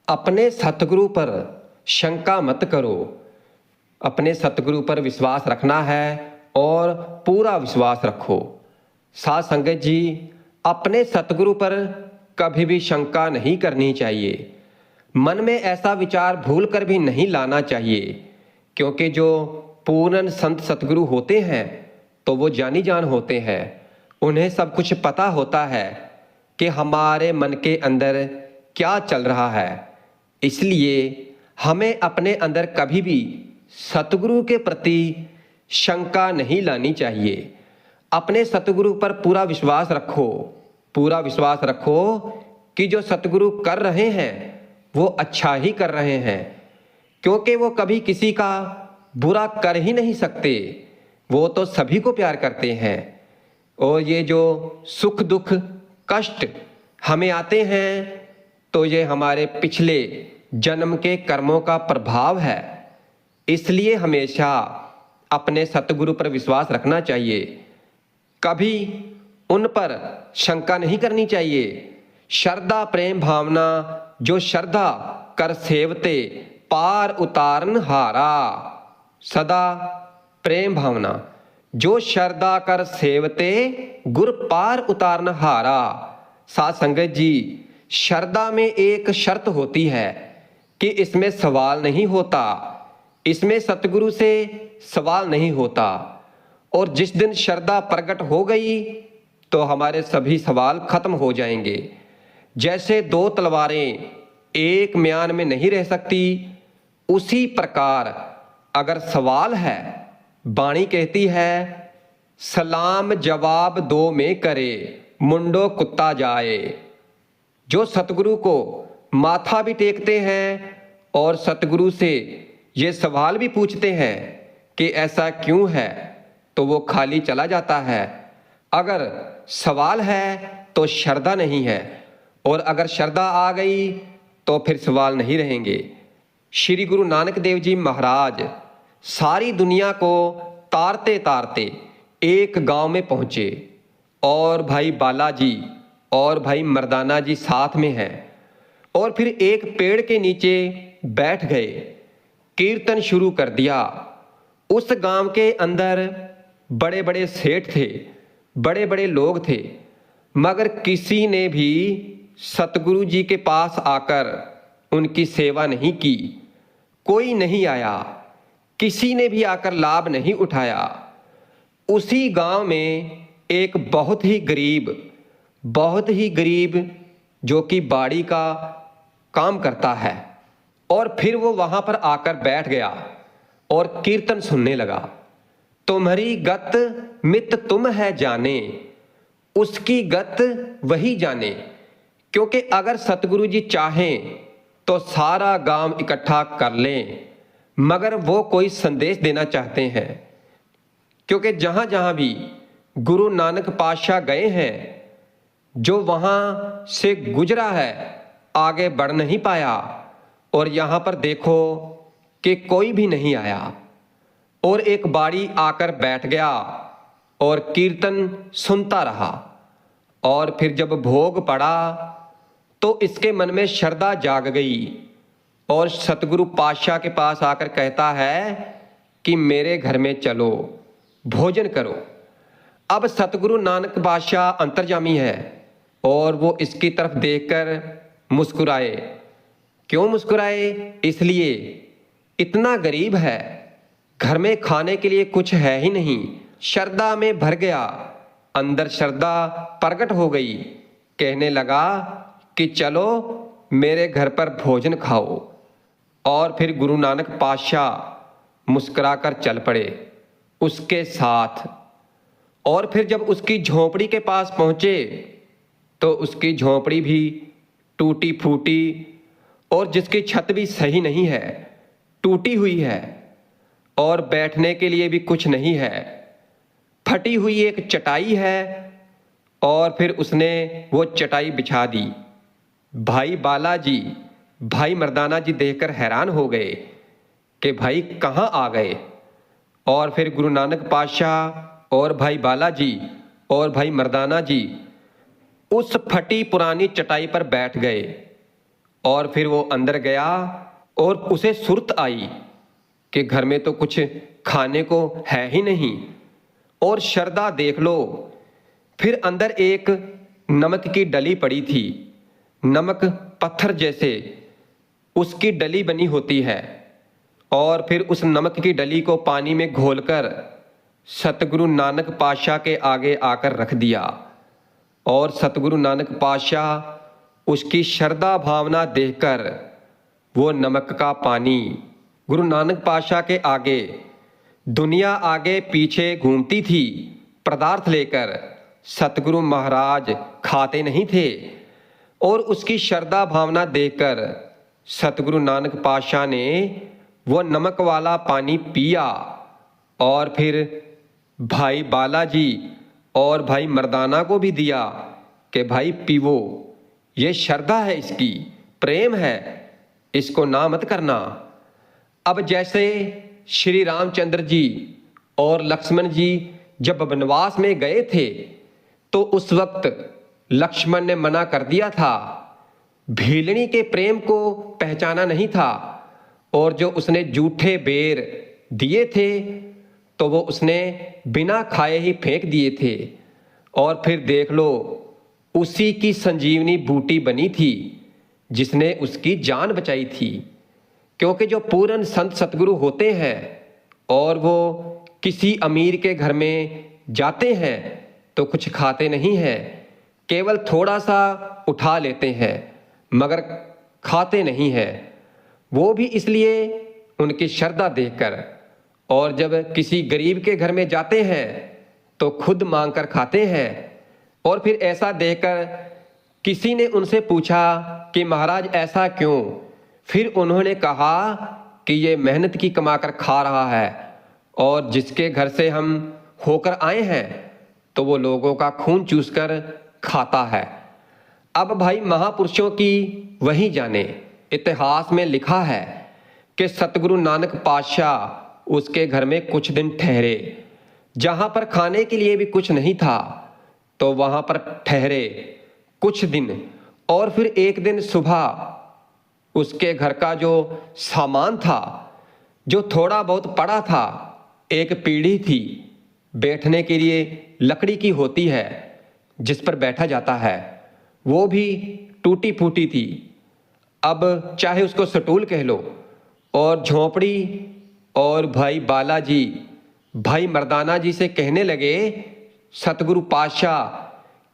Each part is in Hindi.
अपने सतगुरु पर शंका मत करो। अपने सतगुरु पर विश्वास रखना है और पूरा विश्वास रखो। साध संगत जी, अपने सतगुरु पर कभी भी शंका नहीं करनी चाहिए। मन में ऐसा विचार भूल कर भी नहीं लाना चाहिए, क्योंकि जो पूर्ण संत सतगुरु होते हैं तो वो जानी जान होते हैं। उन्हें सब कुछ पता होता है कि हमारे मन के अंदर क्या चल रहा है। इसलिए हमें अपने अंदर कभी भी सतगुरु के प्रति शंका नहीं लानी चाहिए। अपने सतगुरु पर पूरा विश्वास रखो। पूरा विश्वास रखो कि जो सतगुरु कर रहे हैं वो अच्छा ही कर रहे हैं, क्योंकि वो कभी किसी का बुरा कर ही नहीं सकते। वो तो सभी को प्यार करते हैं। और ये जो सुख दुख कष्ट हमें आते हैं तो ये हमारे पिछले जन्म के कर्मों का प्रभाव है। इसलिए हमेशा अपने सतगुरु पर विश्वास रखना चाहिए। कभी उन पर शंका नहीं करनी चाहिए। श्रद्धा प्रेम भावना जो श्रद्धा कर सेवते पार उतारन हारा। सदा प्रेम भावना जो श्रद्धा कर सेवते गुर पार उतारन हारा। साध संगत जी, श्रद्धा में एक शर्त होती है कि इसमें सवाल नहीं होता, इसमें सतगुरु से सवाल नहीं होता। और जिस दिन श्रद्धा प्रकट हो गई तो हमारे सभी सवाल खत्म हो जाएंगे। जैसे दो तलवारें एक म्यान में नहीं रह सकती, उसी प्रकार अगर सवाल है, वाणी कहती है सलाम जवाब दो में करे मुंडो कुत्ता जाए। जो सतगुरु को माथा भी टेकते हैं और सतगुरु से ये सवाल भी पूछते हैं कि ऐसा क्यों है, तो वो खाली चला जाता है। अगर सवाल है तो श्रद्धा नहीं है, और अगर श्रद्धा आ गई तो फिर सवाल नहीं रहेंगे। श्री गुरु नानक देव जी महाराज सारी दुनिया को तारते तारते एक गांव में पहुंचे, और भाई बालाजी और भाई मर्दाना जी साथ में हैं। और फिर एक पेड़ के नीचे बैठ गए, कीर्तन शुरू कर दिया। उस गांव के अंदर बड़े बड़े सेठ थे, बड़े बड़े लोग थे, मगर किसी ने भी सतगुरु जी के पास आकर उनकी सेवा नहीं की। कोई नहीं आया, किसी ने भी आकर लाभ नहीं उठाया। उसी गांव में एक बहुत ही गरीब जो कि बाड़ी का काम करता है, और फिर वो वहां पर आकर बैठ गया और कीर्तन सुनने लगा। तुम्हारी गत मित तुम है जाने, उसकी गत वही जाने। क्योंकि अगर सतगुरु जी चाहें तो सारा गांव इकट्ठा कर लें, मगर वो कोई संदेश देना चाहते हैं। क्योंकि जहां जहां भी गुरु नानक पातशाह गए हैं, जो वहां से गुजरा है आगे बढ़ नहीं पाया। और यहां पर देखो कि कोई भी नहीं आया, और एक बाड़ी आकर बैठ गया और कीर्तन सुनता रहा। और फिर जब भोग पड़ा तो इसके मन में श्रद्धा जाग गई, और सतगुरु पातशाह के पास आकर कहता है कि मेरे घर में चलो, भोजन करो। अब सतगुरु नानक पातशाह अंतर्यामी है, और वो इसकी तरफ देखकर मुस्कुराए। क्यों मुस्कुराए? इसलिए इतना गरीब है, घर में खाने के लिए कुछ है ही नहीं। श्रद्धा में भर गया, अंदर श्रद्धा प्रकट हो गई। कहने लगा कि चलो मेरे घर पर भोजन खाओ। और फिर गुरु नानक पातशाह मुस्कुराकर चल पड़े उसके साथ। और फिर जब उसकी झोपड़ी के पास पहुंचे तो उसकी झोपड़ी भी टूटी फूटी, और जिसकी छत भी सही नहीं है, टूटी हुई है, और बैठने के लिए भी कुछ नहीं है। फटी हुई एक चटाई है, और फिर उसने वो चटाई बिछा दी। भाई बालाजी, भाई मर्दाना जी देखकर हैरान हो गए कि भाई कहाँ आ गए। और फिर गुरु नानक पातशाह और भाई बालाजी और भाई मर्दाना जी उस फटी पुरानी चटाई पर बैठ गए, और फिर वो अंदर गया और उसे सुर्त आई कि घर में तो कुछ खाने को है ही नहीं। और शरदा देख लो, फिर अंदर एक नमक की डली पड़ी थी। नमक पत्थर जैसे उसकी डली बनी होती है। और फिर उस नमक की डली को पानी में घोलकर सतगुरु नानक पातशाह के आगे आकर रख दिया। और सतगुरु नानक पातशाह उसकी श्रद्धा भावना देखकर वो नमक का पानी गुरु नानक पातशाह के आगे, दुनिया आगे पीछे घूमती थी पदार्थ लेकर, सतगुरु महाराज खाते नहीं थे। और उसकी श्रद्धा भावना देखकर सतगुरु नानक पातशाह ने वो नमक वाला पानी पिया। और फिर भाई बालाजी और भाई मर्दाना को भी दिया कि भाई पीवो, ये श्रद्धा है, इसकी प्रेम है, इसको ना मत करना। अब जैसे श्री रामचंद्र जी और लक्ष्मण जी जब वनवास में गए थे तो उस वक्त लक्ष्मण ने मना कर दिया था, भीलनी के प्रेम को पहचाना नहीं था। और जो उसने जूठे बेर दिए थे तो वो उसने बिना खाए ही फेंक दिए थे। और फिर देख लो, उसी की संजीवनी बूटी बनी थी जिसने उसकी जान बचाई थी। क्योंकि जो पूर्ण संत सतगुरु होते हैं और वो किसी अमीर के घर में जाते हैं तो कुछ खाते नहीं हैं, केवल थोड़ा सा उठा लेते हैं मगर खाते नहीं हैं। वो भी इसलिए उनकी श्रद्धा देखकर। और जब किसी गरीब के घर में जाते हैं तो खुद मांग कर खाते हैं। और फिर ऐसा देखकर किसी ने उनसे पूछा कि महाराज ऐसा क्यों? फिर उन्होंने कहा कि ये मेहनत की कमा कर खा रहा है और जिसके घर से हम होकर आए हैं तो वो लोगों का खून चूस कर खाता है। अब भाई महापुरुषों की वही जाने, इतिहास में लिखा है कि सतगुरु नानक पातशाह उसके घर में कुछ दिन ठहरे, जहां पर खाने के लिए भी कुछ नहीं था तो वहां पर ठहरे कुछ दिन। और फिर एक दिन सुबह उसके घर का जो सामान था, जो थोड़ा बहुत पड़ा था, एक पीढ़ी थी बैठने के लिए, लकड़ी की होती है जिस पर बैठा जाता है, वो भी टूटी फूटी थी। अब चाहे उसको सटूल कह लो। और झोंपड़ी और भाई बालाजी भाई मर्दाना जी से कहने लगे सतगुरु पातशाह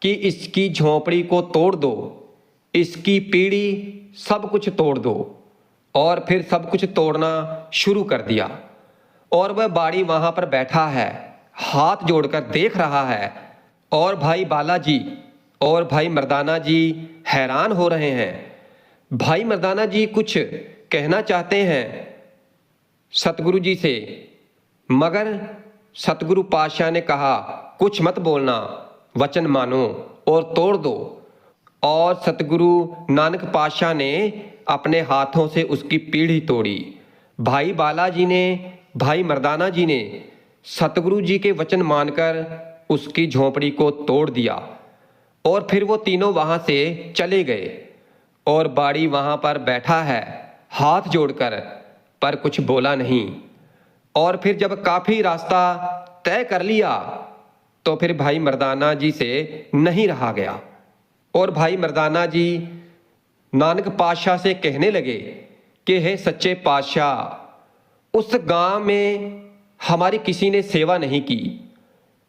कि इसकी झोंपड़ी को तोड़ दो, इसकी पीढ़ी सब कुछ तोड़ दो। और फिर सब कुछ तोड़ना शुरू कर दिया। और वह बाड़ी वहां पर बैठा है, हाथ जोड़कर देख रहा है। और भाई बालाजी और भाई मर्दाना जी हैरान हो रहे हैं। भाई मर्दाना जी कुछ कहना चाहते हैं सतगुरु जी से, मगर सतगुरु पातशाह ने कहा कुछ मत बोलना, वचन मानो और तोड़ दो। और सतगुरु नानक पातशाह ने अपने हाथों से उसकी पीढ़ी तोड़ी। भाई बालाजी ने, भाई मर्दाना जी ने सतगुरु जी के वचन मानकर उसकी झोंपड़ी को तोड़ दिया। और फिर वो तीनों वहां से चले गए। और बाड़ी वहां पर बैठा है हाथ जोड़कर, पर कुछ बोला नहीं। और फिर जब काफी रास्ता तय कर लिया तो फिर भाई मर्दाना जी से नहीं रहा गया। और भाई मर्दाना जी नानक पातशाह से कहने लगे कि हे सच्चे पातशाह, उस गांव में हमारी किसी ने सेवा नहीं की,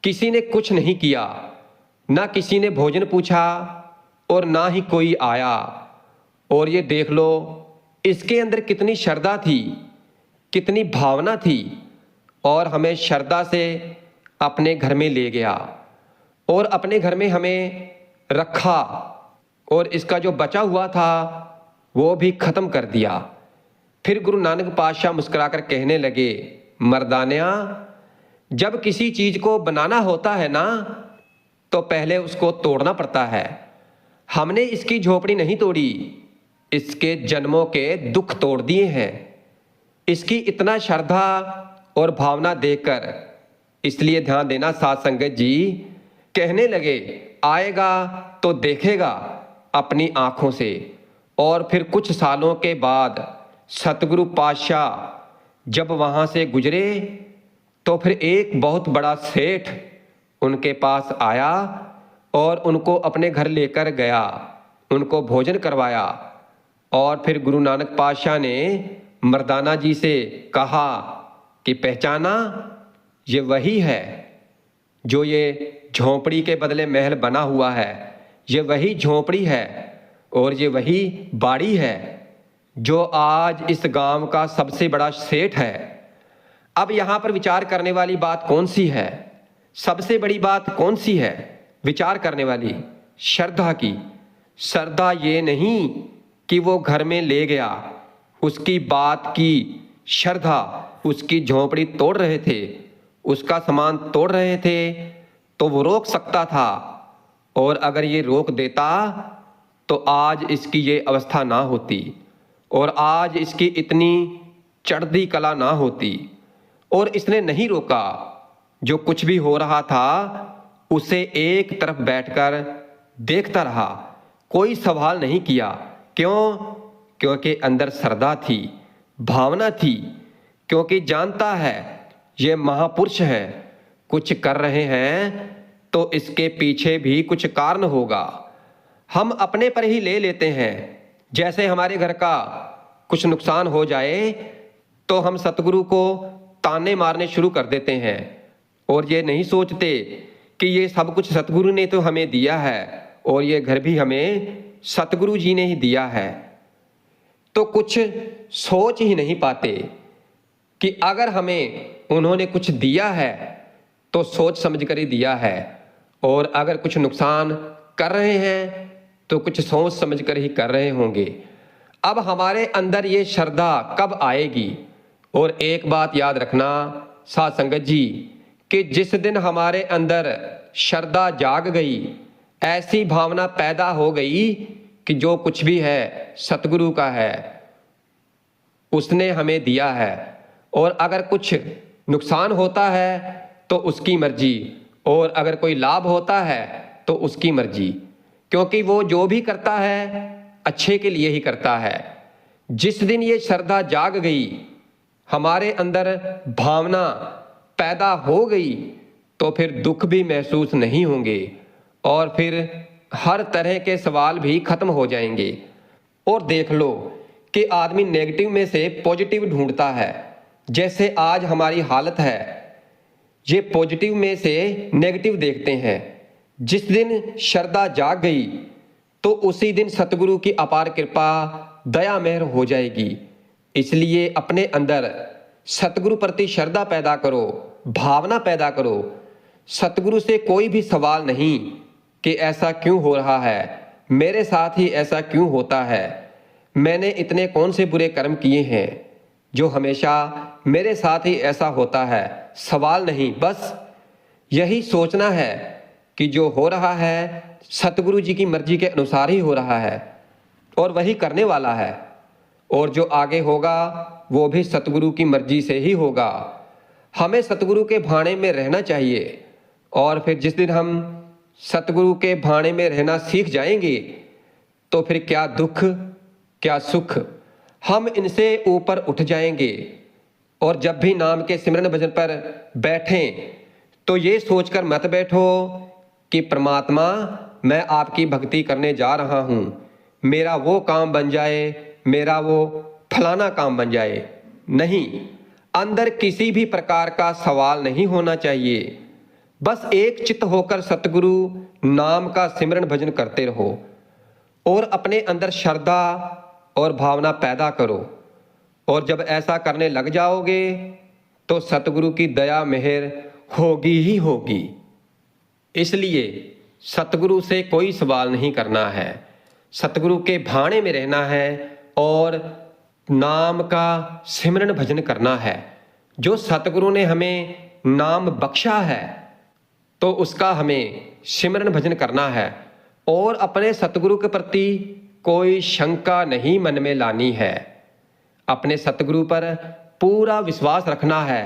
किसी ने कुछ नहीं किया, ना किसी ने भोजन पूछा और ना ही कोई आया। और ये देख लो इसके अंदर कितनी श्रद्धा थी, कितनी भावना थी। और हमें श्रद्धा से अपने घर में ले गया और अपने घर में हमें रखा। और इसका जो बचा हुआ था वो भी खत्म कर दिया। फिर गुरु नानक पातशाह मुस्कुराकर कहने लगे, मर्दानिया, जब किसी चीज को बनाना होता है ना तो पहले उसको तोड़ना पड़ता है। हमने इसकी झोपड़ी नहीं तोड़ी, इसके जन्मों के दुख तोड़ दिए हैं। इसकी इतना श्रद्धा और भावना देखकर, इसलिए ध्यान देना साध संगत जी, कहने लगे आएगा तो देखेगा अपनी आंखों से। और फिर कुछ सालों के बाद सतगुरु पातशाह जब वहाँ से गुजरे तो फिर एक बहुत बड़ा सेठ उनके पास आया और उनको अपने घर लेकर गया, उनको भोजन करवाया। और फिर गुरु नानक पातशाह ने मर्दाना जी से कहा कि पहचाना, ये वही है जो ये झोंपड़ी के बदले महल बना हुआ है, ये वही झोंपड़ी है और ये वही बाड़ी है जो आज इस गांव का सबसे बड़ा सेठ है। अब यहाँ पर विचार करने वाली बात कौन सी है? सबसे बड़ी बात कौन सी है विचार करने वाली? श्रद्धा की। श्रद्धा ये नहीं कि वो घर में ले गया, उसकी बात की श्रद्धा, उसकी झोंपड़ी तोड़ रहे थे, उसका सामान तोड़ रहे थे तो वो रोक सकता था, और अगर ये रोक देता तो आज इसकी ये अवस्था ना होती और आज इसकी इतनी चढ़ती कला ना होती। और इसने नहीं रोका, जो कुछ भी हो रहा था उसे एक तरफ बैठकर देखता रहा, कोई सवाल नहीं किया। क्यों? क्योंकि अंदर श्रद्धा थी, भावना थी, क्योंकि जानता है ये महापुरुष हैं, कुछ कर रहे हैं तो इसके पीछे भी कुछ कारण होगा। हम अपने पर ही ले लेते हैं, जैसे हमारे घर का कुछ नुकसान हो जाए तो हम सतगुरु को ताने मारने शुरू कर देते हैं और ये नहीं सोचते कि ये सब कुछ सतगुरु ने तो हमें दिया है और ये घर भी हमें सतगुरु जी ने ही दिया है। तो कुछ सोच ही नहीं पाते कि अगर हमें उन्होंने कुछ दिया है तो सोच समझ कर ही दिया है, और अगर कुछ नुकसान कर रहे हैं तो कुछ सोच समझ कर ही कर रहे होंगे। अब हमारे अंदर ये श्रद्धा कब आएगी? और एक बात याद रखना साध संगत जी, कि जिस दिन हमारे अंदर श्रद्धा जाग गई, ऐसी भावना पैदा हो गई कि जो कुछ भी है सतगुरु का है, उसने हमें दिया है, और अगर कुछ नुकसान होता है तो उसकी मर्जी, और अगर कोई लाभ होता है तो उसकी मर्जी, क्योंकि वो जो भी करता है अच्छे के लिए ही करता है। जिस दिन ये श्रद्धा जाग गई, हमारे अंदर भावना पैदा हो गई, तो फिर दुख भी महसूस नहीं होंगे और फिर हर तरह के सवाल भी खत्म हो जाएंगे। और देख लो कि आदमी नेगेटिव में से पॉजिटिव ढूंढता है। जैसे आज हमारी हालत है, ये पॉजिटिव में से नेगेटिव देखते हैं। जिस दिन श्रद्धा जाग गई तो उसी दिन सतगुरु की अपार कृपा दया मेहर हो जाएगी। इसलिए अपने अंदर सतगुरु प्रति श्रद्धा पैदा करो, भावना पैदा करो। सतगुरु से कोई भी सवाल नहीं कि ऐसा क्यों हो रहा है, मेरे साथ ही ऐसा क्यों होता है, मैंने इतने कौन से बुरे कर्म किए हैं जो हमेशा मेरे साथ ही ऐसा होता है। सवाल नहीं, बस यही सोचना है कि जो हो रहा है सतगुरु जी की मर्जी के अनुसार ही हो रहा है और वही करने वाला है, और जो आगे होगा वो भी सतगुरु की मर्जी से ही होगा। हमें सतगुरु के भाने में रहना चाहिए, और फिर जिस दिन हम सतगुरु के भाने में रहना सीख जाएंगे तो फिर क्या दुख क्या सुख, हम इनसे ऊपर उठ जाएंगे। और जब भी नाम के सिमरन भजन पर बैठें तो ये सोचकर मत बैठो कि परमात्मा मैं आपकी भक्ति करने जा रहा हूँ, मेरा वो काम बन जाए, मेरा वो फलाना काम बन जाए। नहीं, अंदर किसी भी प्रकार का सवाल नहीं होना चाहिए। बस एक चित्त होकर सतगुरु नाम का सिमरन भजन करते रहो और अपने अंदर श्रद्धा और भावना पैदा करो। और जब ऐसा करने लग जाओगे तो सतगुरु की दया मेहर होगी ही होगी। इसलिए सतगुरु से कोई सवाल नहीं करना है, सतगुरु के भाने में रहना है और नाम का सिमरन भजन करना है। जो सतगुरु ने हमें नाम बख्शा है तो उसका हमें सिमरन भजन करना है, और अपने सतगुरु के प्रति कोई शंका नहीं मन में लानी है। अपने सतगुरु पर पूरा विश्वास रखना है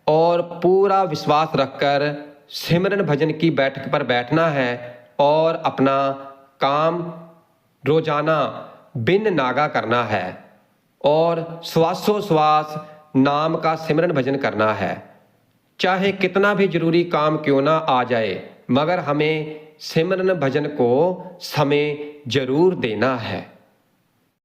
और पूरा विश्वास रखकर सिमरन भजन की बैठक पर बैठना है और अपना काम रोजाना बिन नागा करना है और श्वासोश्वास नाम का सिमरन भजन करना है। चाहे कितना भी जरूरी काम क्यों ना आ जाए, मगर हमें सिमरन भजन को समय जरूर देना है।